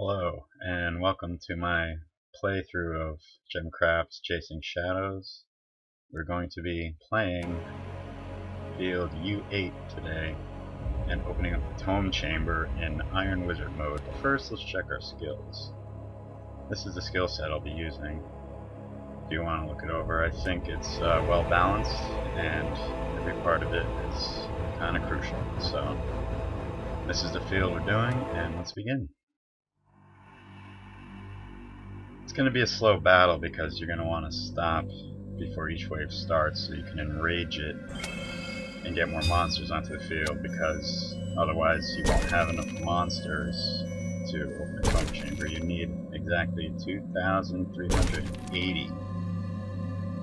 Hello, and welcome to my playthrough of Gemcraft's Chasing Shadows. We're going to be playing Field U8 today and opening up the Tome Chamber in Iron Wizard mode. But first, let's check our skills. This is the skill set I'll be using. If you want to look it over, I think it's well balanced, and every part of it is kind of crucial. So, this is the field we're doing, and let's begin. It's going to be a slow battle because you're going to want to stop before each wave starts so you can enrage it and get more monsters onto the field, because otherwise you won't have enough monsters to open a Tome Chamber. You need exactly 2,380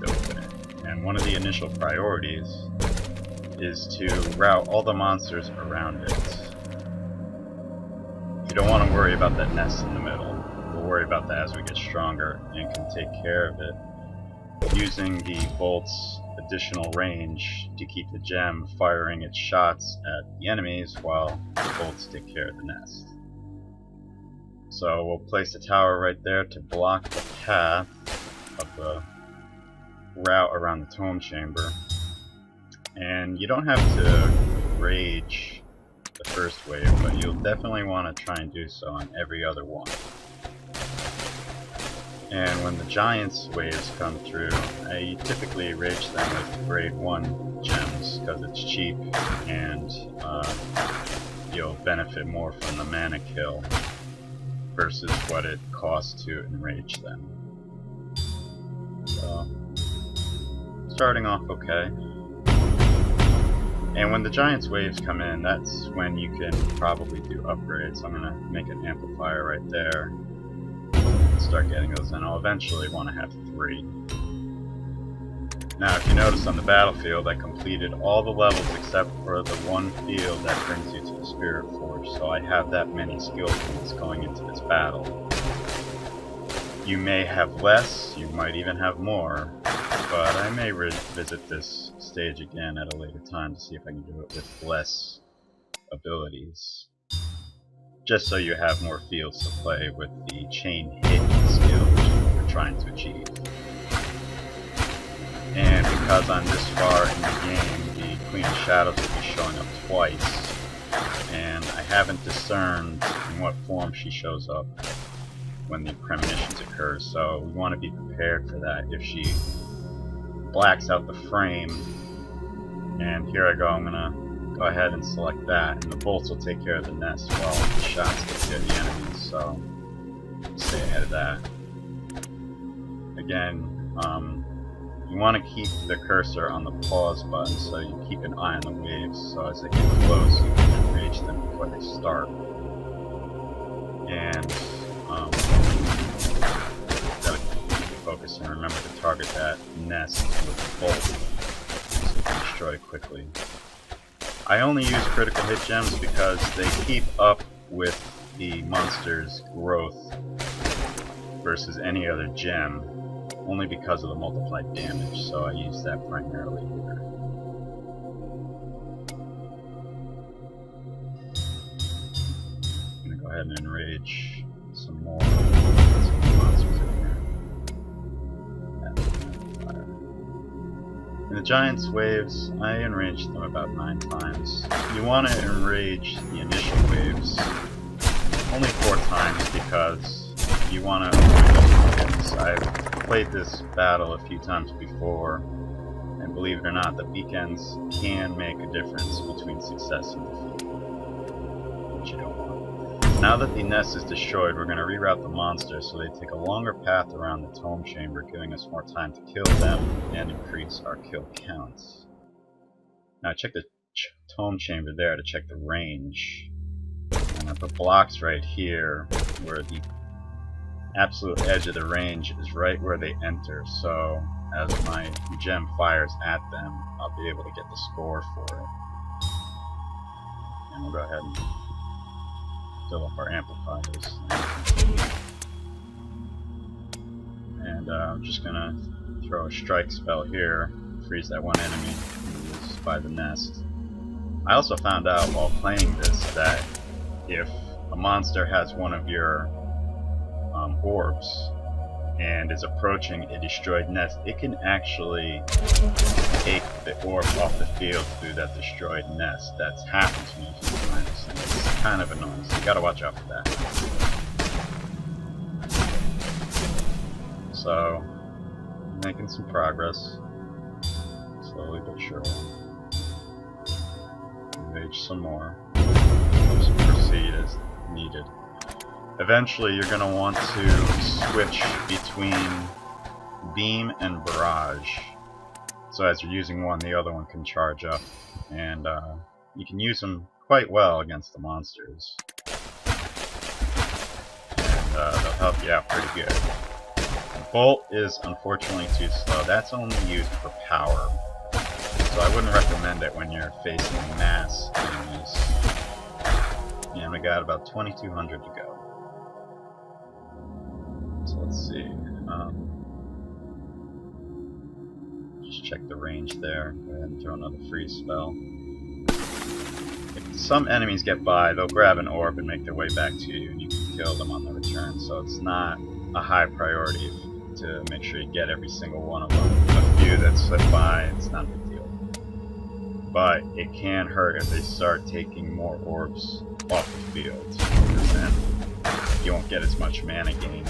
to open it. And one of the initial priorities is to route all the monsters around it. You don't want to worry about that nest in the middle. We'll worry about that as we get stronger and can take care of it using the bolt's additional range to keep the gem firing its shots at the enemies while the bolts take care of the nest. So we'll place a tower right there to block the path of the route around the Tome Chamber. And you don't have to rage the first wave, but you'll definitely want to try and do so on every other one. And when the Giants waves come through, I typically rage them with grade 1 gems because it's cheap and you'll benefit more from the mana kill versus what it costs to enrage them. So, starting off okay. And when the Giants waves come in, that's when you can probably do upgrades. So I'm going to make an amplifier right there. Start getting those in. I'll eventually want to have 3. Now, if you notice on the battlefield, I completed all the levels except for the one field that brings you to the Spirit Forge, so I have that many skill points going into this battle. You may have less, you might even have more, but I may revisit this stage again at a later time to see if I can do it with less abilities. Just so you have more fields to play with the chain hit skill we're trying to achieve. And because I'm this far in the game, the Queen of Shadows will be showing up twice, and I haven't discerned in what form she shows up when the premonitions occur, so we want to be prepared for that. If she blacks out the frame, and here I go, I'm going to go ahead and select that, and the bolts will take care of the nest while the shots get to the enemies, so stay ahead of that. Again, you want to keep the cursor on the pause button so you keep an eye on the waves, so as they get close you can enrage them before they start. And gotta focus and remember to target that nest with the bolt so you can destroy it quickly. I only use critical hit gems because they keep up with the monster's growth versus any other gem, only because of the multiplied damage, so I use that primarily here. I'm going to go ahead and enrage some more monsters in here. In the Giants waves, I enraged them about 9 times. You want to enrage the initial waves only 4 times because you want to avoid those beacons. I've played this battle a few times before, and believe it or not, the beacons can make a difference between success and defeat, which you don't want. Now that the nest is destroyed, we're going to reroute the monsters so they take a longer path around the Tome Chamber, giving us more time to kill them and increase our kill counts. Now check the Tome Chamber there to check the range. And I put blocks right here where the absolute edge of the range is right where they enter, so as my gem fires at them, I'll be able to get the score for it. And we'll go ahead and fill up our amplifiers. And I'm just gonna throw a strike spell here, freeze that one enemy who's by the nest. I also found out while playing this that if a monster has one of your orbs and is approaching a destroyed nest, it can actually take the orb off the field through that destroyed nest. That's happened to me a few times, and it's kind of annoying, so you gotta watch out for that. So, making some progress, slowly but surely. Engage some more. Just proceed as needed. Eventually, you're going to want to switch between beam and barrage. So as you're using one, the other one can charge up, and you can use them quite well against the monsters. And they'll help you out pretty good. Bolt is unfortunately too slow. That's only used for power. So I wouldn't recommend it when you're facing mass enemies. And we got about 2,200 to go. So let's see. Just check the range there. Go ahead and throw another freeze spell. If some enemies get by, they'll grab an orb and make their way back to you, and you can kill them on the return. So it's not a high priority to make sure you get every single one of them. A few that slip by, it's not a big deal. But it can hurt if they start taking more orbs off the field, because then you won't get as much mana gain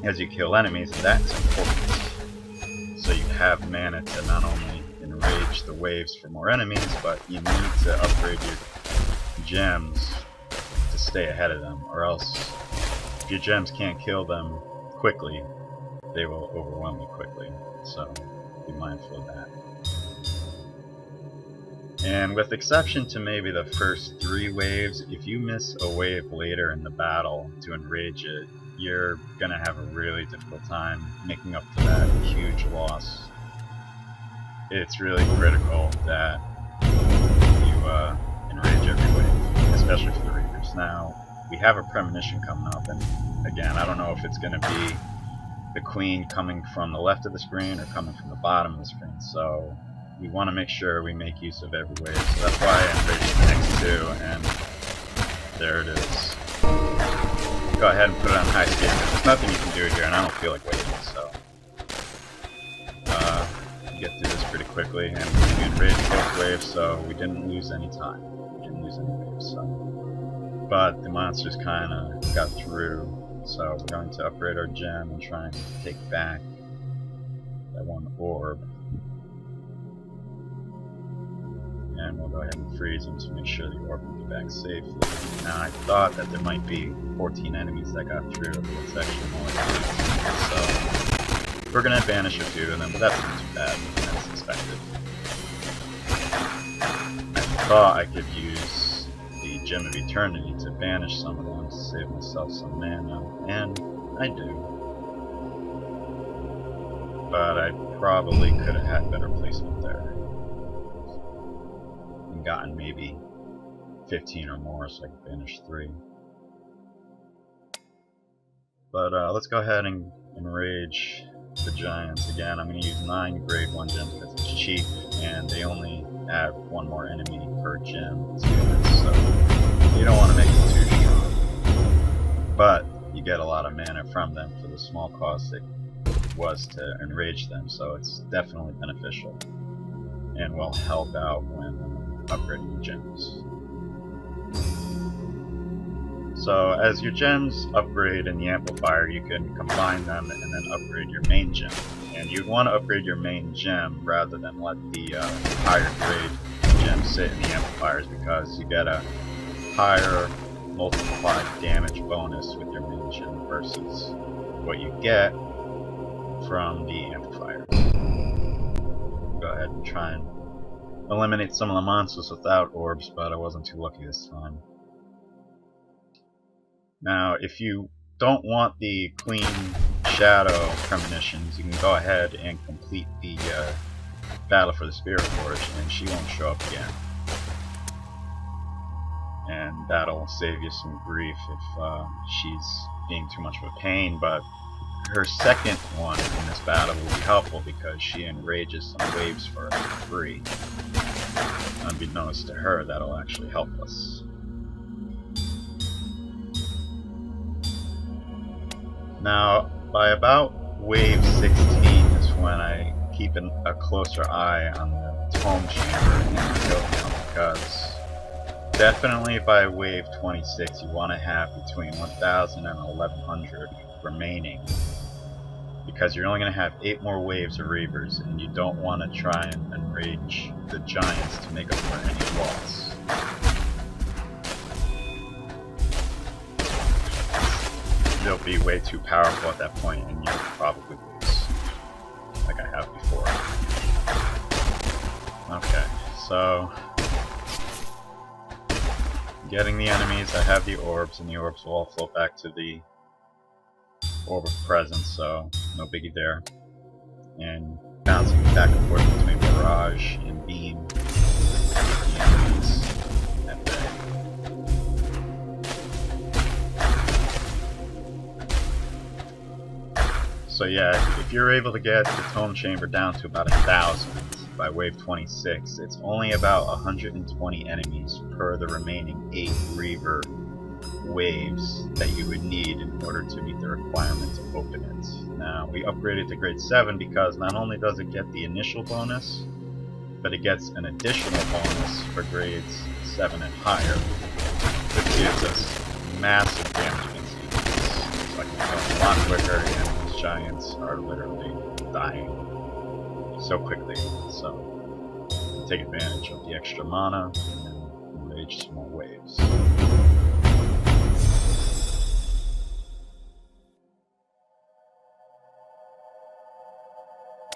as you kill enemies, and that's important. So you have mana to not only enrage the waves for more enemies, but you need to upgrade your gems to stay ahead of them, or else if your gems can't kill them quickly, they will overwhelm you quickly. So be mindful of that. And with exception to maybe the first 3 waves, if you miss a wave later in the battle to enrage it, you're going to have a really difficult time making up for that huge loss. It's really critical that you enrage every wave, especially for the Reapers. Now, we have a premonition coming up, and again, I don't know if it's going to be the Queen coming from the left of the screen or coming from the bottom of the screen, so we want to make sure we make use of every wave. So that's why I enraged the next 2, and there it is. Go ahead and put it on high speed. There's nothing you can do here, and I don't feel like waiting, so get through this pretty quickly. And we enraged both waves, so we didn't lose any time. We didn't lose any waves, so. But the monsters kind of got through, so we're going to upgrade our gem and try and take back that one orb. And we'll go ahead and freeze them to make sure the orb will be back safely. Now, I thought that there might be 14 enemies that got through, but it's actually more like 8. So, we're going to banish a few of them, but that's not too bad. That's expected. I thought I could use the Gem of Eternity to banish some of them to save myself some mana, and I do. But I probably could have had better placement there. Gotten maybe 15 or more, so I could banish 3. But let's go ahead and enrage the giants again. I'm going to use 9 grade 1 gems because it's cheap, and they only add 1 more enemy per gem to it, so you don't want to make them too strong. But you get a lot of mana from them for the small cost it was to enrage them, so it's definitely beneficial and will help out when upgrading the gems. So as your gems upgrade in the amplifier, you can combine them and then upgrade your main gem. And you'd want to upgrade your main gem rather than let the higher grade gems sit in the amplifiers, because you get a higher multiplied damage bonus with your main gem versus what you get from the amplifiers. Go ahead and try and eliminate some of the monsters without orbs, but I wasn't too lucky this time. Now, if you don't want the Queen Shadow premonitions, you can go ahead and complete the Battle for the Spirit Forge, and she won't show up again. And that'll save you some grief if she's being too much of a pain, but her second one in this battle will be helpful because she enrages some waves for us for free. Unbeknownst to her, that'll actually help us. Now, by about wave 16 is when I keep a closer eye on the Tome chamber and the kill count, because definitely by wave 26 you want to have between 1,000 and 1,100 remaining, because you're only going to have 8 more waves of Reavers, and you don't want to try and enrage the giants to make up for any loss. They'll be way too powerful at that point, and you'll probably lose, like I have before. Okay, so getting the enemies, I have the orbs, and the orbs will all float back to the orb of presence, so no biggie there. And bouncing back and forth between barrage and beam, the enemies at bay. So yeah, if you're able to get the Tome chamber down to about 1,000 by wave 26, it's only about 120 enemies per the remaining 8 Reaver waves that you would need in order to meet the requirement to open it. Now, we upgraded to grade 7 because not only does it get the initial bonus, but it gets an additional bonus for grades 7 and higher, which gives us massive damage against enemies. So I can kill a lot quicker, and these giants are literally dying so quickly. So take advantage of the extra mana and enrage some more waves.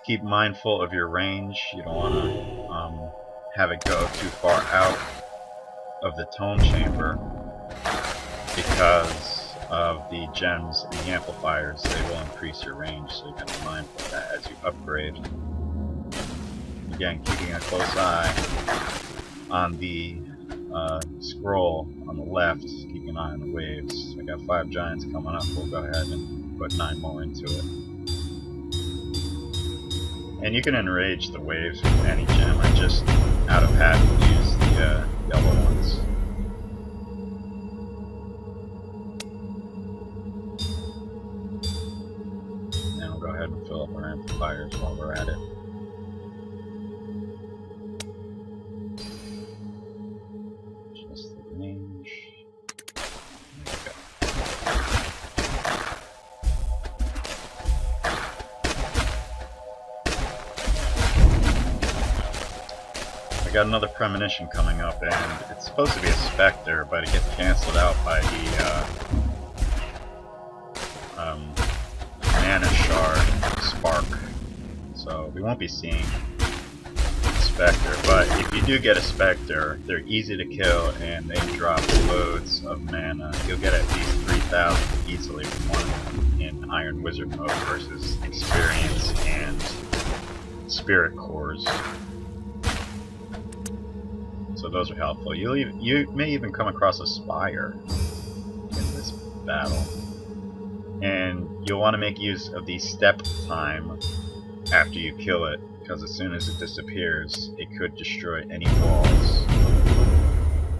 Keep mindful of your range. You don't want to have it go too far out of the Tome chamber, because of the gems and the amplifiers. They will increase your range, so you have to be mindful of that as you upgrade. Again, keeping a close eye on the scroll on the left, keeping an eye on the waves. So I got 5 giants coming up. We'll go ahead and put 9 more into it. And you can enrage the waves with any gem. I just, out of habit, use the yellow ones. And we'll go ahead and fill up our amplifiers while we're at it. Just the range. There we go. I got another premonition coming up, and it's supposed to be a Spectre, but it gets cancelled out by the mana shard spark. So we won't be seeing Spectre, but if you do get a Spectre, they're easy to kill and they drop loads of mana. You'll get at least 3,000 easily from one of them in Iron Wizard mode versus Experience and Spirit Cores. So those are helpful. You may even come across a Spire in this battle. And you'll want to make use of the step time after you kill it, because as soon as it disappears, it could destroy any walls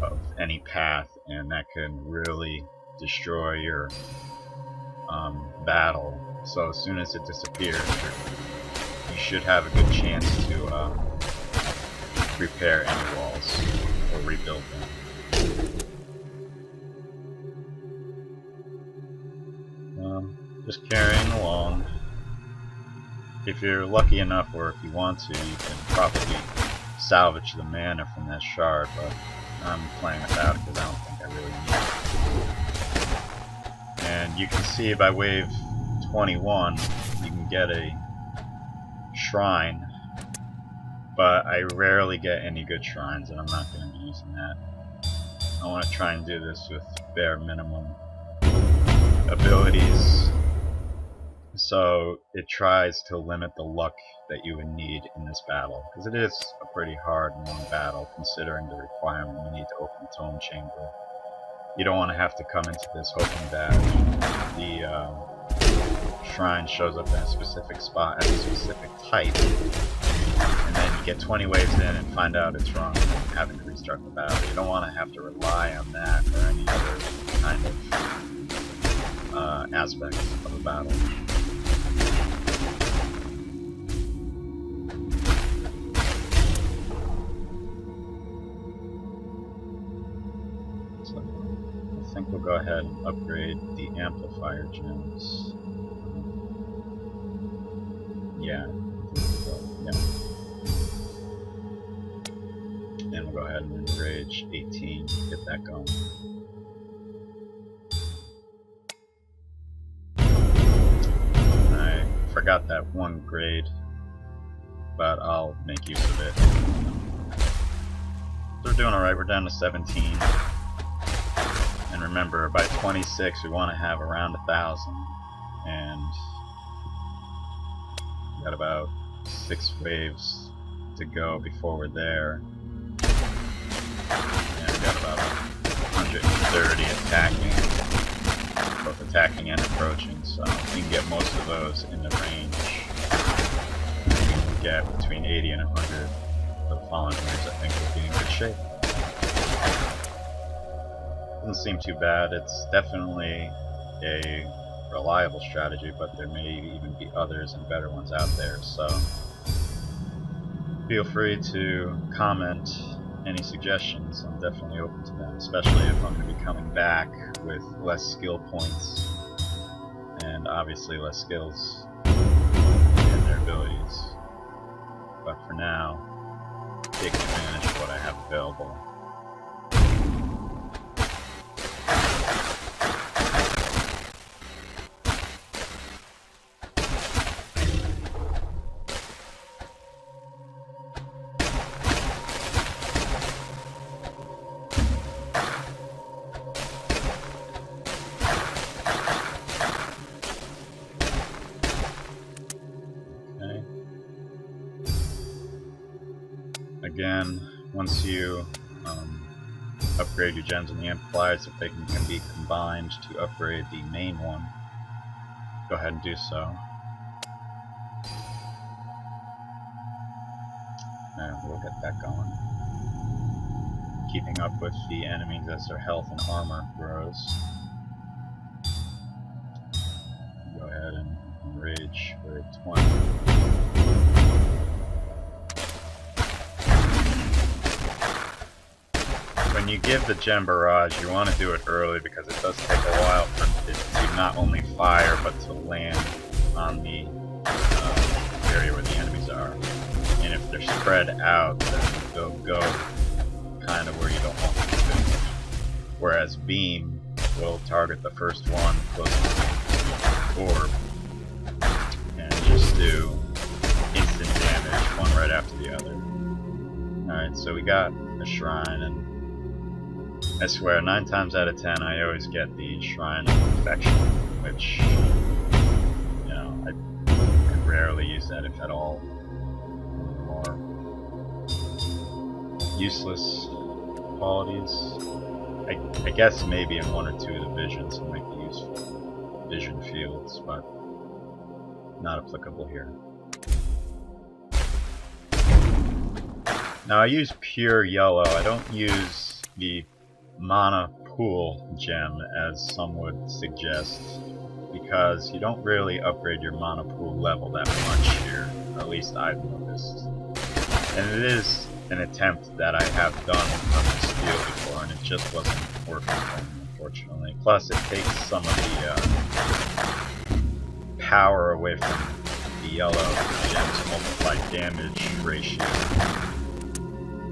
of any path, and that can really destroy your battle. So as soon as it disappears, you should have a good chance to repair any walls or rebuild them. Just carrying along. If you're lucky enough, or if you want to, you can probably salvage the mana from that shard, but I'm playing without it because I don't think I really need it. And you can see by wave 21 you can get a shrine, but I rarely get any good shrines, and I'm not going to be using that. I want to try and do this with bare minimum abilities, so it tries to limit the luck that you would need in this battle, because it is a pretty hard and long battle considering the requirement you need to open the Tome chamber. You don't want to have to come into this hoping that the shrine shows up in a specific spot at a specific type, and then you get 20 waves in and find out it's wrong and having to restart the battle. You don't want to have to rely on that or any other kind of aspect of a battle. So I think we'll go ahead and upgrade the amplifier gems. Yeah. And we'll go ahead and enrage 18, get that going. I forgot that one grade, but I'll make use of it. So we're doing alright, we're down to 17. And remember, by 26 we want to have around 1,000. And we got about 6 waves to go before we're there. And we got about 130 attacking, both attacking and approaching, so we can get most of those in the range. We can get between 80 and 100 for the following waves. I think we'll be in good shape. Doesn't seem too bad. It's definitely a reliable strategy, but there may even be others and better ones out there, so feel free to comment any suggestions. I'm definitely open to them, especially if I'm going to be coming back with less skill points and obviously less skills in their abilities. But for now, take advantage of what I have available. Again, once you upgrade your gems and the amplifiers, if they can be combined to upgrade the main one, go ahead and do so. And we'll get that going. Keeping up with the enemies as their health and armor grows. Go ahead and enrage for 20. When you give the gem barrage, you want to do it early because it does take a while for it to not only fire but to land on the area where the enemies are. And if they're spread out, then they'll go kind of where you don't want them to. Whereas beam will target the first one closest to the orb and just do instant damage, one right after the other. Alright, so we got a shrine, and I swear, 9 times out of 10, I always get the Shrine of Infection, which, you know, I rarely use that, if at all. More useless qualities. I guess maybe in 1 or 2 of the visions it might be useful. Vision fields, but not applicable here. Now I use pure yellow. I don't use the mana pool gem as some would suggest, because you don't really upgrade your mana pool level that much here, at least I've noticed. And it is an attempt that I have done on this field before, and it just wasn't working for me, unfortunately. Plus it takes some of the power away from the yellow gem's multiplied damage ratio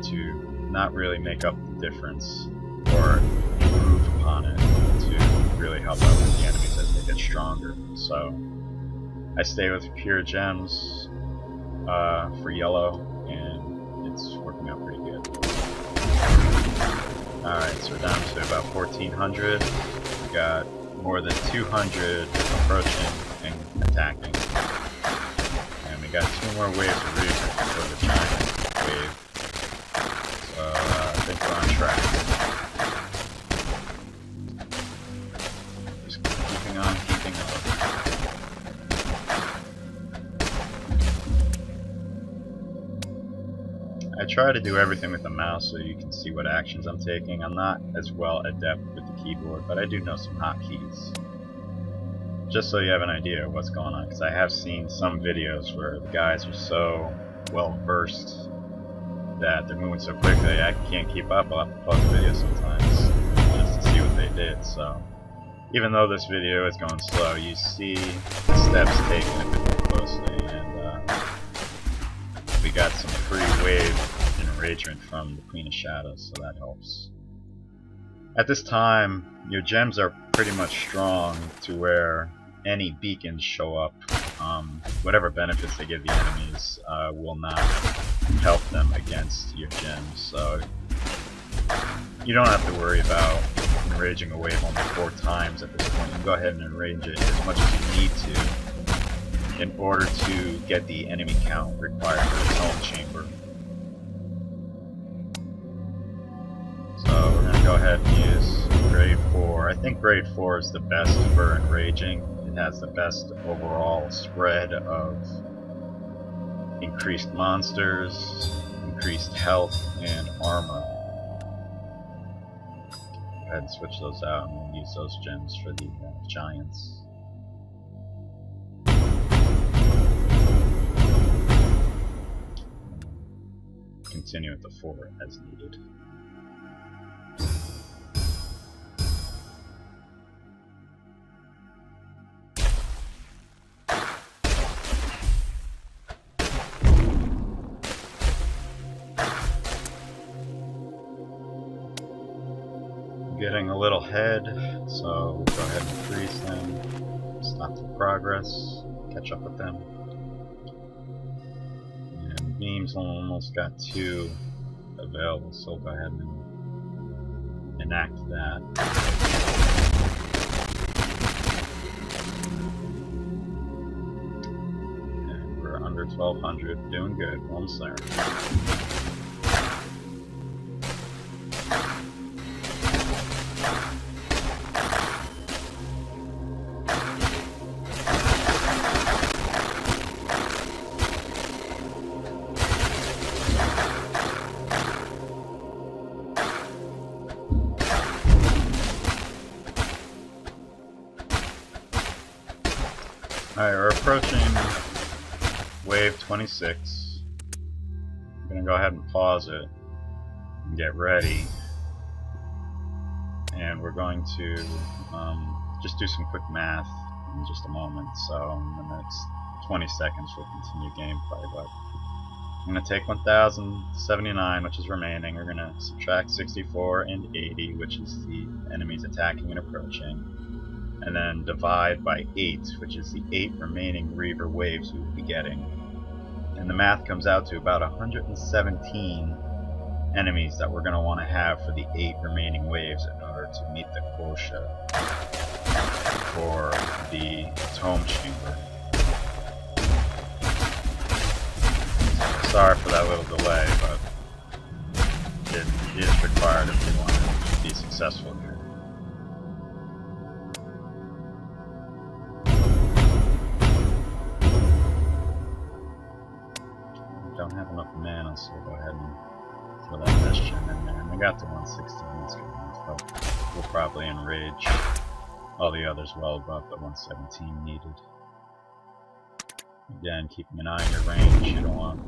to not really make up the difference or improve upon it to really help out with the enemies as they get stronger. So I stay with pure gems for yellow, and it's working out pretty good. Alright, so we're down to about 1400. We got more than 200 approaching and attacking. And we got 2 more waves of research before the giant wave. So I think we're on track. Just keeping on, keeping on. I try to do everything with the mouse so you can see what actions I'm taking. I'm not as well adept with the keyboard, but I do know some hotkeys. just so you have an idea of what's going on, because I have seen some videos where the guys are so well versed that they're moving so quickly I can't keep up. I'll have to pause the video sometimes just to see what they did. So even though this video is going slow, you see the steps taken a bit more closely, and we got some free wave enragement from the Queen of Shadows, so that helps. At this time, your gems are pretty much strong to where any beacons show up, whatever benefits they give the enemies will not help them against your gems, so you don't have to worry about enraging a wave only 4 times at this point. You can go ahead and enrage it as much as you need to in order to get the enemy count required for the Tome chamber. So we're going to go ahead and use grade 4. I think grade 4 is the best for enraging. It has the best overall spread of increased monsters, increased health, and armor. Go ahead and switch those out, and we'll use those gems for the giants. Continue with the 4 as needed. Getting a little head, so we'll go ahead and freeze them, stop the progress, catch up with them. And beams almost got 2 available, so we'll go ahead and enact that. And we're under 1200, doing good, almost there. Alright, we're approaching wave 26. I'm going to go ahead and pause it and get ready. And we're going to just do some quick math in just a moment. So in the next 20 seconds we'll continue gameplay. But I'm going to take 1079, which is remaining. We're going to subtract 64 and 80, which is the enemies attacking and approaching. And then divide by 8, which is the 8 remaining Reaver waves we will be getting. And the math comes out to about 117 enemies that we're going to want to have for the 8 remaining waves in order to meet the quota for the Tome chamber. Sorry for that little delay, but it is required if we want to be successful here. Don't have enough mana, so we'll go ahead and throw that best gem in there. And we got to 116, that's good enough, but we'll probably enrage all the others well above the 117 needed. Again, keeping an eye on your range, you don't want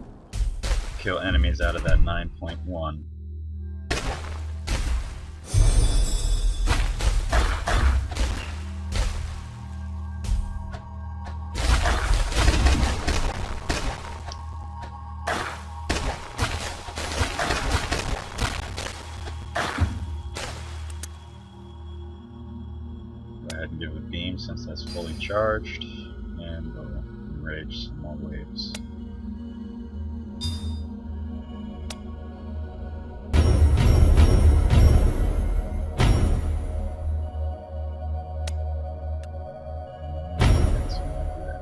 to kill enemies out of that 9.1. And give a beam since that's fully charged, and we'll enrage some more waves.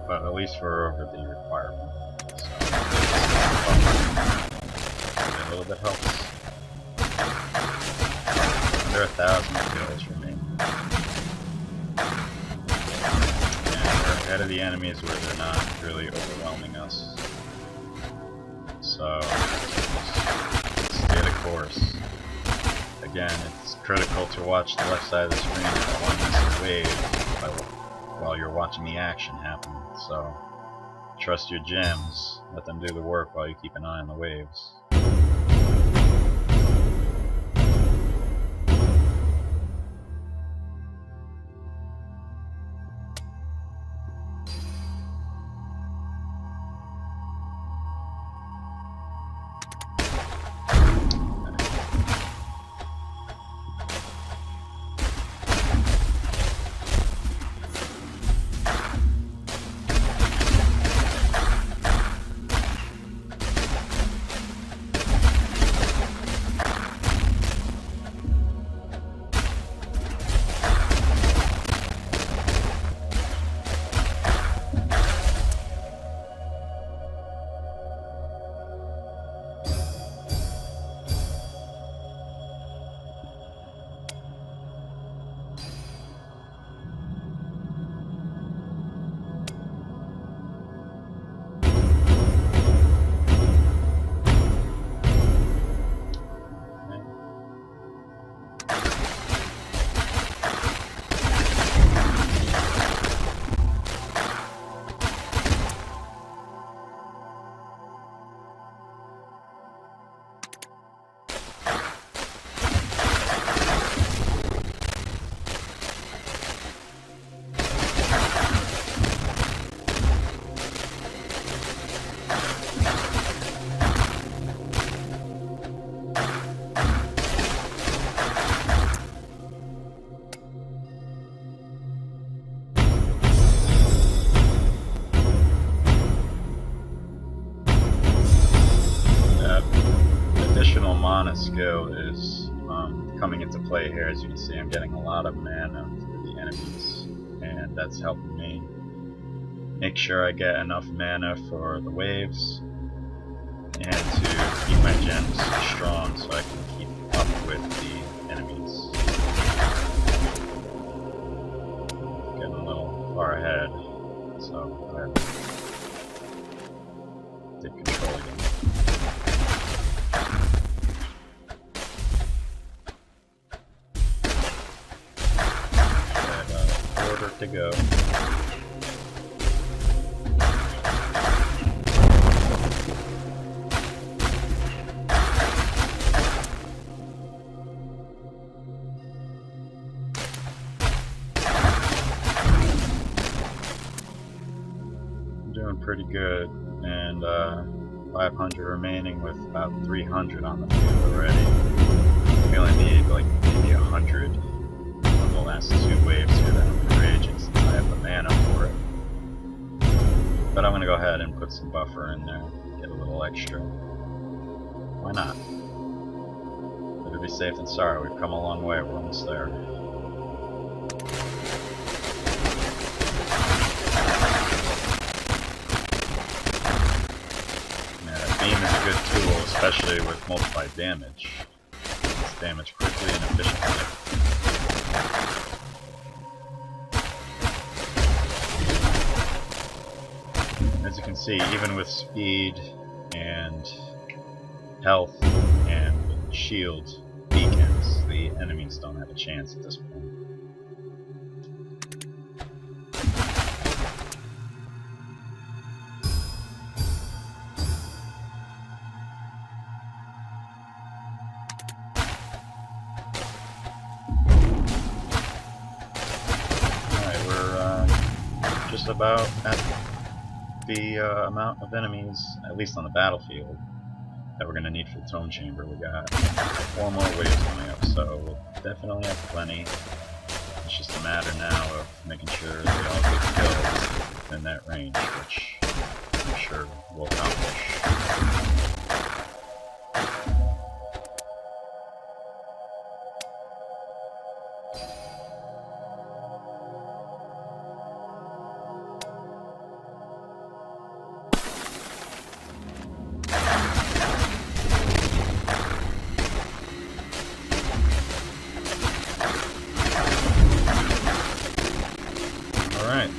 But at least we're over the requirement, so a little bit helps. Under 1,000 kills remaining. Ahead of the enemies where they're not really overwhelming us. So, stay the course. Again, it's critical to watch the left side of the screen if one misses a wave while you're watching the action happen. So trust your gems, let them do the work while you keep an eye on the waves. Mana skill is coming into play here. As you can see, I'm getting a lot of mana for the enemies, and that's helping me make sure I get enough mana for the waves and to keep my gems strong so I can keep up with the enemies. Getting a little far ahead, so I take control again. To go. I'm doing pretty good, and 500 remaining with about 300 on the field already. We only need like maybe 100 on the last two waves here that I'm raging since I have the mana for it. But I'm gonna go ahead and put some buffer in there, get a little extra. Why not? Better be safe than sorry. We've come a long way, we're almost there. Yeah, beam is a good tool, especially with multiplied damage. It's damage quickly and efficiently. As you can see, even with speed and health and shield beacons, the enemies don't have a chance at this point. Alright, we're just about at the amount of enemies, at least on the battlefield, that we're going to need for the Tome Chamber. We got 4 more waves coming up, so we'll definitely have plenty. It's just a matter now of making sure they all get killed within that range, which I'm sure we'll accomplish. Alright.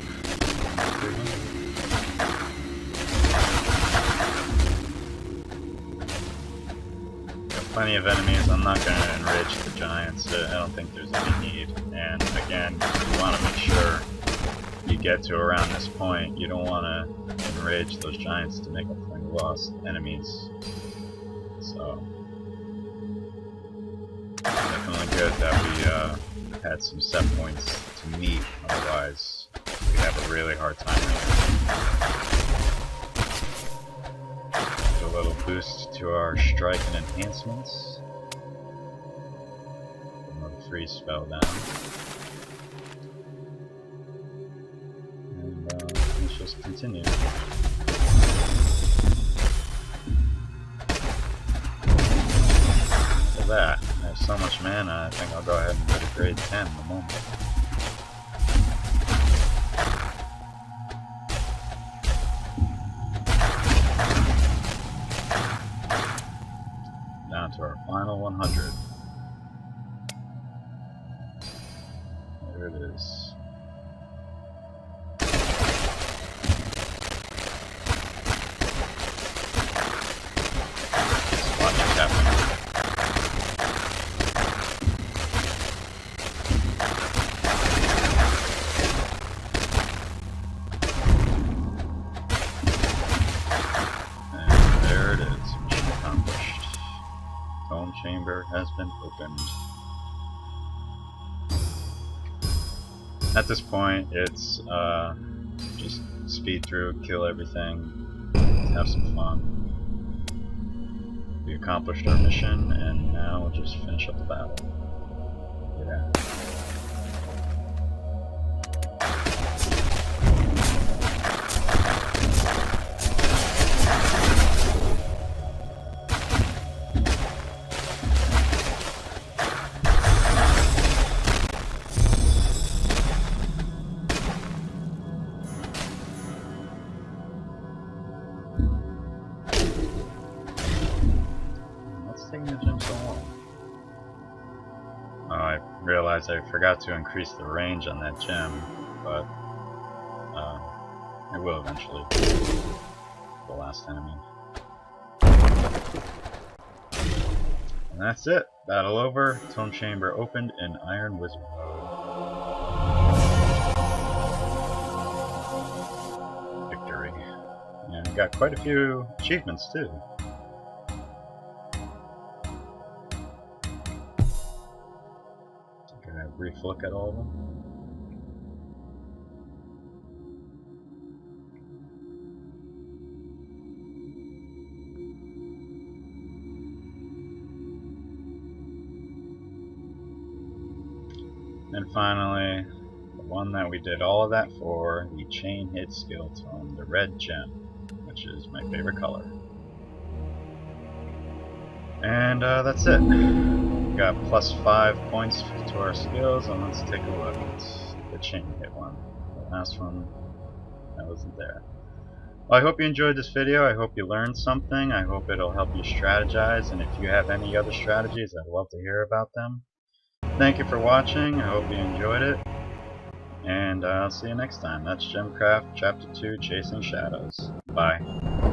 Got plenty of enemies. I'm not going to enrich the giants. I don't think there's any need. And again, you want to make sure you get to around this point, you don't want to enrage those giants to make up for any lost enemies. So, definitely good that we had some set points to meet, otherwise we'd have a really hard time right now. A little boost to our strike and enhancements. Another freeze spell down. And let's just continue. Look at that. I have so much mana, I think I'll go ahead and go to grade 10 in a moment. Down to our final 100. There it is. Just watch it happen. Tome chamber has been opened. At this point, it's just speed through, kill everything, have some fun. We accomplished our mission, and now we'll just finish up the battle. Yeah. Taking the gem so long? Oh, I realized I forgot to increase the range on that gem, but I will eventually. The last enemy. And that's it. Battle over. Tome chamber opened in Iron Wizard mode. Victory. And we got quite a few achievements too. Brief look at all of them. And finally, the one that we did all of that for, the chain hit skill tome, the red gem, which is my favorite color. And that's it. We got +5 points to our skills, and let's take a look at the chain hit one. The last one, that wasn't there. Well, I hope you enjoyed this video. I hope you learned something. I hope it'll help you strategize, and if you have any other strategies, I'd love to hear about them. Thank you for watching. I hope you enjoyed it, and I'll see you next time. That's Gemcraft Chapter 2, Chasing Shadows. Bye.